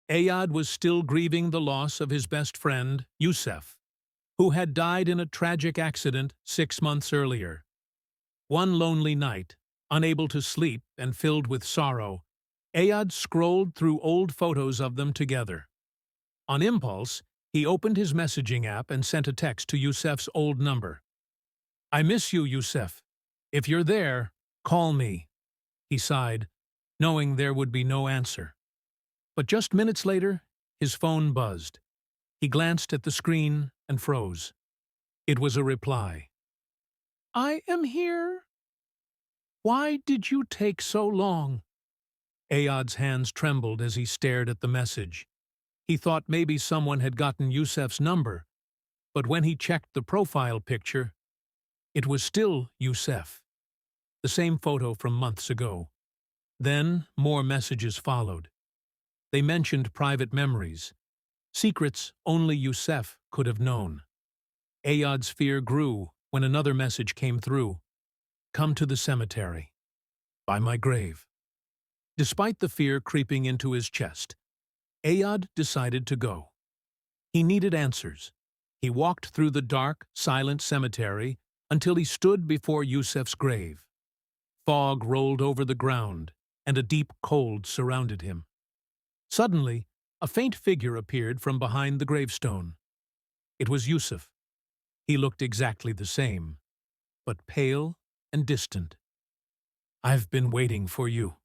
Ayad was still grieving the loss of his best friend, Yusef, who had died in a tragic accident 6 months earlier. One lonely night, unable to sleep and filled with sorrow, Ayad scrolled through old photos of them together. On impulse, he opened his messaging app and sent a text to Yusef's old number. "I miss you, Yusef. If you're there, call me," he sighed, knowing there would be no answer. But just minutes later, his phone buzzed. He glanced at the screen and froze. It was a reply. "I am here. Why did you take so long?" Ayad's hands trembled as he stared at the message. He thought maybe someone had gotten Yusef's number, but when he checked the profile picture, it was still Yusef, the same photo from months ago. Then more messages followed. They mentioned private memories, secrets only Yusef could have known. Ayad's fear grew when another message came through. "Come to the cemetery, by my grave." Despite the fear creeping into his chest, Ayad decided to go. He needed answers. He walked through the dark, silent cemetery until he stood before Yusef's grave. Fog rolled over the ground, and a deep cold surrounded him. Suddenly, a faint figure appeared from behind the gravestone. It was Yusef. He looked exactly the same, but pale and distant. "I've been waiting for you,"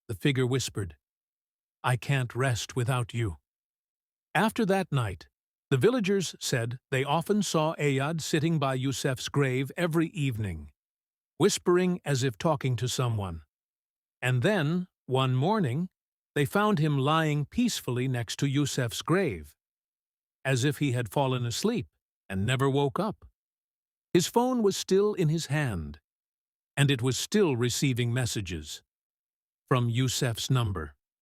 the figure whispered. "I can't rest without you." After that night, the villagers said they often saw Ayad sitting by Yusef's grave every evening, whispering as if talking to someone. And then, one morning, they found him lying peacefully next to Yusef's grave, as if he had fallen asleep and never woke up. His phone was still in his hand, and it was still receiving messages from Yusef's number.